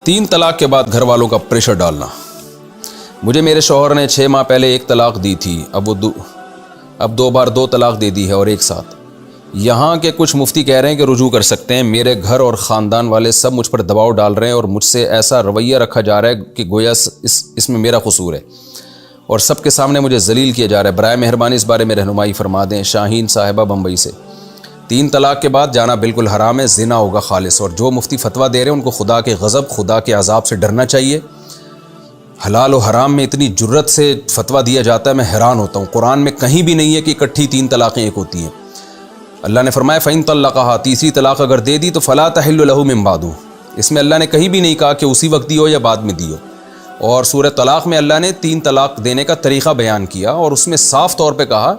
3 طلاق کے بعد گھر والوں کا پریشر ڈالنا۔ مجھے میرے شوہر نے 6 ماہ پہلے 1 طلاق دی تھی، اب 2 بار 2 طلاق دے دی ہے اور ایک ساتھ۔ یہاں کے کچھ مفتی کہہ رہے ہیں کہ رجوع کر سکتے ہیں۔ میرے گھر اور خاندان والے سب مجھ پر دباؤ ڈال رہے ہیں اور مجھ سے ایسا رویہ رکھا جا رہا ہے کہ گویا اس میں میرا قصور ہے اور سب کے سامنے مجھے ذلیل کیا جا رہا ہے۔ برائے مہربانی اس بارے میں رہنمائی فرما دیں۔ شاہین صاحبہ بمبئی سے۔ 3 طلاق کے بعد جانا بالکل حرام ہے، زنا ہوگا خالص، اور جو مفتی فتویٰ دے رہے ہیں ان کو خدا کے غضب، خدا کے عذاب سے ڈرنا چاہیے۔ حلال و حرام میں اتنی جرت سے فتویٰ دیا جاتا ہے، میں حیران ہوتا ہوں۔ قرآن میں کہیں بھی نہیں ہے کہ اکٹھی 3 طلاقیں ایک ہوتی ہیں۔ اللہ نے فرمایا فَإِن طَلَّقَهَا، تیسری طلاق اگر دے دی تو فَلَا تَحِلُّ لَهُ مِن بَعْدُ۔ اس میں اللہ نے کہیں بھی نہیں کہا کہ اسی وقت دی ہو یا بعد میں دی ہو۔ اور سورہ طلاق میں اللہ نے 3 طلاق دینے کا طریقہ بیان کیا اور اس میں صاف طور پہ کہا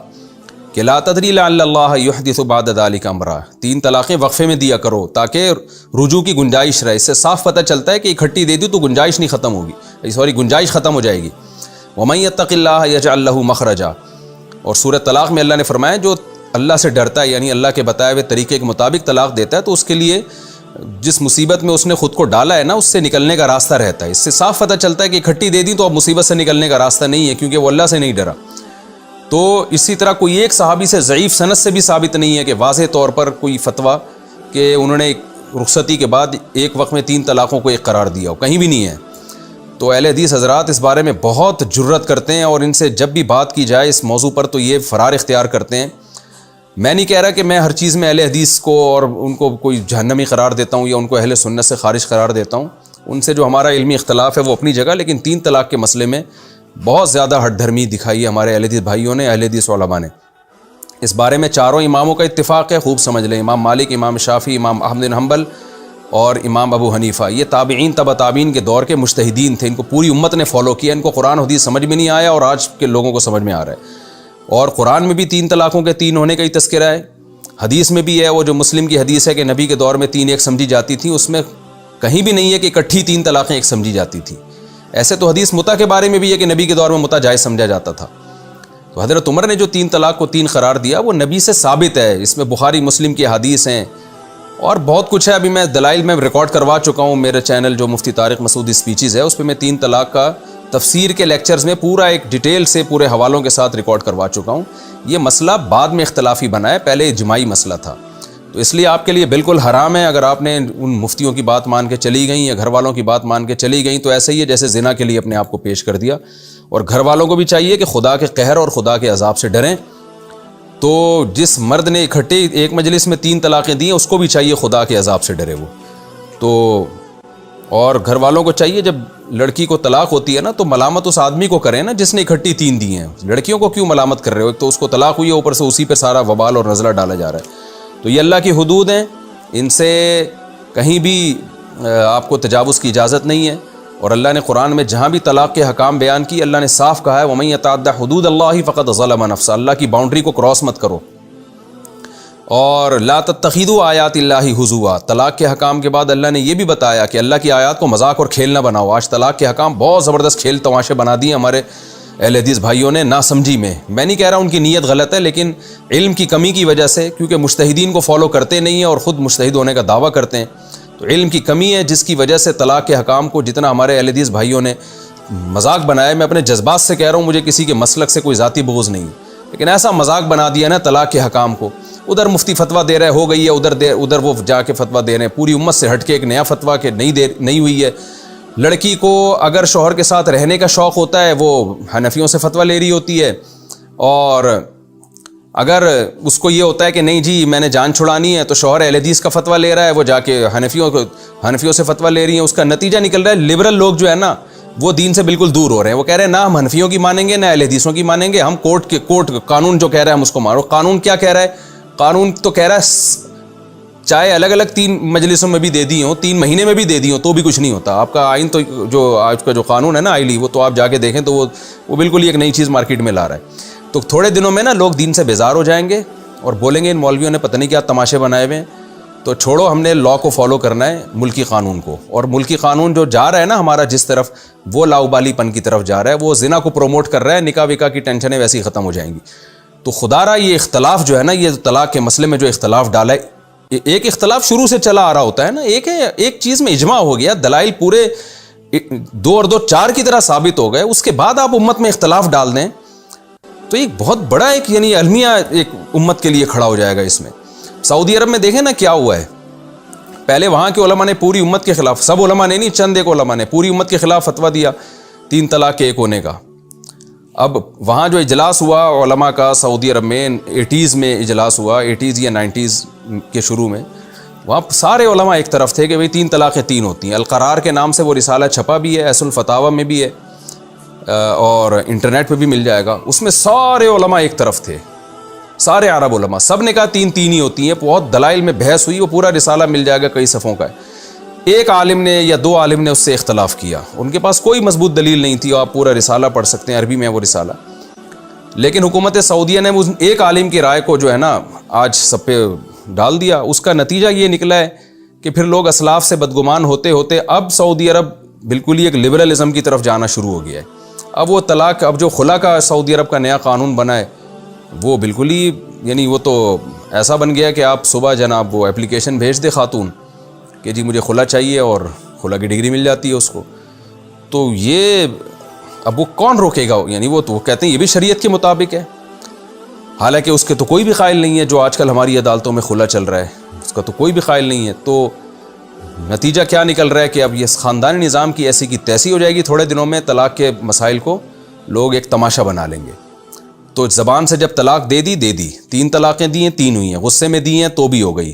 کہ لا تدری لعل اللہ یحدث بعد ذلک امرا۔ 3 طلاقیں وقفے میں دیا کرو تاکہ رجوع کی گنجائش رہے۔ اس سے صاف پتہ چلتا ہے کہ اکٹھی دے دی تو گنجائش نہیں ختم ہوگی، گنجائش ختم ہو جائے گی۔ ومن یتق اللہ یجعل له مخرجا۔ اور سورہ طلاق میں اللہ نے فرمایا جو اللہ سے ڈرتا ہے، یعنی اللہ کے بتائے ہوئے طریقے کے مطابق طلاق دیتا ہے، تو اس کے لیے جس مصیبت میں اس نے خود کو ڈالا ہے نا، اس سے نکلنے کا راستہ رہتا ہے۔ اس سے صاف پتہ چلتا ہے کہ اکٹھی دے دی تو اب مصیبت سے نکلنے کا راستہ نہیں ہے، کیونکہ وہ اللہ سے نہیں ڈرا۔ تو اسی طرح کوئی ایک صحابی سے ضعیف سند سے بھی ثابت نہیں ہے کہ واضح طور پر کوئی فتویٰ کہ انہوں نے رخصتی کے بعد ایک وقت میں 3 طلاقوں کو ایک قرار دیا ہو، کہیں بھی نہیں ہے۔ تو اہل حدیث حضرات اس بارے میں بہت جرت کرتے ہیں، اور ان سے جب بھی بات کی جائے اس موضوع پر تو یہ فرار اختیار کرتے ہیں۔ میں نہیں کہہ رہا کہ میں ہر چیز میں اہل حدیث کو اور ان کو کوئی جہنمی قرار دیتا ہوں یا ان کو اہل سنت سے خارج قرار دیتا ہوں۔ ان سے جو ہمارا علمی اختلاف ہے وہ اپنی جگہ، لیکن 3 طلاق کے مسئلے میں بہت زیادہ ہٹ دھرمی دکھائی ہے ہمارے اہل حدیث بھائیوں نے، اہل حدیث علماء نے۔ اس بارے میں 4 اماموں کا اتفاق ہے، خوب سمجھ لیں۔ امام مالک، امام شافعی، امام احمد بن حنبل اور امام ابو حنیفہ۔ یہ تابعین تبع تابعین کے دور کے مجتہدین تھے، ان کو پوری امت نے فالو کیا۔ ان کو قرآن و حدیث سمجھ میں نہیں آیا اور آج کے لوگوں کو سمجھ میں آ رہا ہے۔ اور قرآن میں بھی 3 طلاقوں کے 3 ہونے کا ہی تذکرہ ہے، حدیث میں بھی ہے۔ وہ جو مسلم کی حدیث ہے کہ نبی کے دور میں 3 ایک سمجھی جاتی تھیں، اس میں کہیں بھی نہیں ہے کہ اکٹھی 3 طلاقیں ایک سمجھی جاتی تھیں۔ ایسے تو حدیث متع کے بارے میں بھی ہے کہ نبی کے دور میں متع جائز سمجھا جاتا تھا۔ تو حضرت عمر نے جو 3 طلاق کو 3 قرار دیا وہ نبی سے ثابت ہے۔ اس میں بخاری مسلم کی حدیث ہیں اور بہت کچھ ہے۔ ابھی میں دلائل میں ریکارڈ کروا چکا ہوں، میرے چینل جو مفتی طارق مسعود اسپیچز ہے اس پہ میں 3 طلاق کا تفسیر کے لیکچرز میں پورا ایک ڈیٹیل سے پورے حوالوں کے ساتھ ریکارڈ کروا چکا ہوں۔ یہ مسئلہ بعد میں اختلافی بنا ہے، پہلے اجماعی مسئلہ تھا۔ تو اس لیے آپ کے لیے بالکل حرام ہے اگر آپ نے ان مفتیوں کی بات مان کے چلی گئیں یا گھر والوں کی بات مان کے چلی گئیں، تو ایسے ہی ہے جیسے زنا کے لیے اپنے آپ کو پیش کر دیا۔ اور گھر والوں کو بھی چاہیے کہ خدا کے قہر اور خدا کے عذاب سے ڈریں۔ تو جس مرد نے اکٹھے ایک مجلس میں 3 طلاقیں دی ہیں اس کو بھی چاہیے خدا کے عذاب سے ڈرے وہ۔ تو اور گھر والوں کو چاہیے جب لڑکی کو طلاق ہوتی ہے نا تو ملامت اس آدمی کو کریں نا جس نے اکٹھی 3 دی ہیں۔ لڑکیوں کو کیوں ملامت کر رہے ہو؟ ایک تو اس کو طلاق ہوئی ہے، اوپر سے اسی پہ سارا وبال اور نزلہ ڈالا جا رہا ہے۔ تو یہ اللہ کی حدود ہیں، ان سے کہیں بھی آپ کو تجاوز کی اجازت نہیں ہے۔ اور اللہ نے قرآن میں جہاں بھی طلاق کے حکام بیان کی، اللہ نے صاف کہا ہے وَمَن يَتَعَدَّ حُدُودَ اللَّهِ فَقَدْ ظَلَمَ نَفْسَهُ۔ اللہ کی باؤنڈری کو کراس مت کرو۔ اور لا تتخذوا آیات اللہ ہزوا۔ طلاق کے حکام کے بعد اللہ نے یہ بھی بتایا کہ اللہ کی آیات کو مذاق اور کھیل نہ بناؤ۔ آج طلاق کے حکام بہت زبردست کھیل تماشے بنا دیے ہمارے اہل حدیث بھائیوں نے ناسمجھی میں۔ میں نہیں کہہ رہا ان کی نیت غلط ہے، لیکن علم کی کمی کی وجہ سے، کیونکہ مجتہدین کو فالو کرتے نہیں ہیں اور خود مجتہد ہونے کا دعویٰ کرتے ہیں، تو علم کی کمی ہے جس کی وجہ سے طلاق کے حکام کو جتنا ہمارے اہل حدیث بھائیوں نے مذاق بنایا۔ میں اپنے جذبات سے کہہ رہا ہوں، مجھے کسی کے مسلک سے کوئی ذاتی بغض نہیں ہے، لیکن ایسا مذاق بنا دیا نا طلاق کے حکام کو۔ ادھر مفتی فتویٰ دے رہے ہو گئی ہے، ادھر وہ جا کے فتویٰ دے رہے ہیں، پوری امت سے ہٹ کے ایک نیا فتویٰ کہ نہیں ہوئی ہے۔ لڑکی کو اگر شوہر کے ساتھ رہنے کا شوق ہوتا ہے وہ حنفیوں سے فتویٰ لے رہی ہوتی ہے، اور اگر اس کو یہ ہوتا ہے کہ نہیں جی میں نے جان چھڑانی ہے تو شوہر اہل حدیث کا فتویٰ لے رہا ہے، وہ جا کے حنفیوں سے فتویٰ لے رہی ہیں۔ اس کا نتیجہ نکل رہا ہے لبرل لوگ جو ہے نا وہ دین سے بالکل دور ہو رہے ہیں۔ وہ کہہ رہے ہیں نہ ہم حنفیوں کی مانیں گے نہ اہل حدیثوں کی مانیں گے، ہم کورٹ قانون جو کہہ رہا ہے ہم اس کو مانو۔ قانون کیا کہہ رہا ہے؟ قانون تو کہہ رہا ہے چاہے الگ الگ 3 مجلسوں میں بھی دے دی ہوں، 3 مہینے میں بھی دے دی ہوں تو بھی کچھ نہیں ہوتا۔ آپ کا آئین تو جو آج کا جو قانون ہے نا آئلی، وہ تو آپ جا کے دیکھیں تو وہ بالکل ہی ایک نئی چیز مارکیٹ میں لا رہا ہے۔ تو تھوڑے دنوں میں نا لوگ دین سے بیزار ہو جائیں گے اور بولیں گے ان مولویوں نے پتہ نہیں کیا تماشے بنائے ہوئے ہیں۔ تو چھوڑو، ہم نے لاء کو فالو کرنا ہے، ملکی قانون کو۔ اور ملکی قانون جو جا رہا ہے نا ہمارا جس طرف، وہ لاؤبالی پن کی طرف جا رہا ہے، وہ زنا کو پروموٹ کر رہا ہے۔ نکاح وکاح کی ٹینشنیں ویسے ہی ختم ہو جائیں گی۔ تو خدا را یہ اختلاف جو ہے نا، یہ طلاق کے مسئلے میں جو اختلاف ڈالا ہے ایک اختلاف شروع سے چلا آ رہا ہوتا ہے نا, ایک چیز میں اجماع ہو گیا, دلائل پورے 2 اور 2 4 کی طرح ثابت ہو گئے, اس کے بعد آپ امت میں اختلاف ڈال دیں تو ایک بہت بڑا ایک یعنی المیہ ایک امت کے لیے کھڑا ہو جائے گا اس میں. سعودی عرب میں دیکھیں نا کیا ہوا ہے, پہلے وہاں کے علماء نے پوری امت کے خلاف, سب علماء نے نہیں, چند ایک علماء نے پوری امت کے خلاف فتویٰ دیا 3 طلاق کے ایک ہونے کا. اب وہاں جو اجلاس ہوا علماء کا سعودی عرب میں 80s میں اجلاس ہوا, 80s یا 90s کے شروع میں, وہاں سارے علماء ایک طرف تھے کہ بھئی 3 طلاقیں 3 ہوتی ہیں. القرار کے نام سے وہ رسالہ چھپا بھی ہے, ایس الفتاوی میں بھی ہے اور انٹرنیٹ پہ بھی مل جائے گا. اس میں سارے علماء ایک طرف تھے, سارے عرب علماء, سب نے کہا 3 ہی ہوتی ہیں. بہت دلائل میں بحث ہوئی, وہ پورا رسالہ مل جائے گا, کئی صفحوں کا ہے. ایک عالم نے یا 2 عالم نے اس سے اختلاف کیا, ان کے پاس کوئی مضبوط دلیل نہیں تھی, آپ پورا رسالہ پڑھ سکتے ہیں, عربی میں ہے وہ رسالہ. لیکن حکومت سعودیہ نے اس ایک عالم کی رائے کو جو ہے نا آج سب پہ ڈال دیا. اس کا نتیجہ یہ نکلا ہے کہ پھر لوگ اسلاف سے بدگمان ہوتے ہوتے اب سعودی عرب بالکل ہی ایک لبرلزم کی طرف جانا شروع ہو گیا ہے. اب وہ طلاق, اب جو خلا کا سعودی عرب کا نیا قانون بنا ہے وہ بالکل ہی یعنی وہ تو ایسا بن گیا کہ آپ صبح جناب وہ اپلیکیشن بھیج دے خاتون کہ جی مجھے خلا چاہیے اور خلا کی ڈگری مل جاتی ہے اس کو. تو یہ اب وہ کون روکے گا, یعنی وہ تو کہتے ہیں یہ بھی شریعت کے مطابق ہے, حالانکہ اس کے تو کوئی بھی قائل نہیں ہے. جو آج کل ہماری عدالتوں میں خلا چل رہا ہے اس کا تو کوئی بھی قائل نہیں ہے. تو نتیجہ کیا نکل رہا ہے کہ اب یہ خاندانی نظام کی ایسی کی تیسی ہو جائے گی. تھوڑے دنوں میں طلاق کے مسائل کو لوگ ایک تماشا بنا لیں گے. تو زبان سے جب طلاق دے دی 3 طلاقیں دی ہیں 3 ہوئی ہیں, غصے میں دی ہیں تو بھی ہو گئی.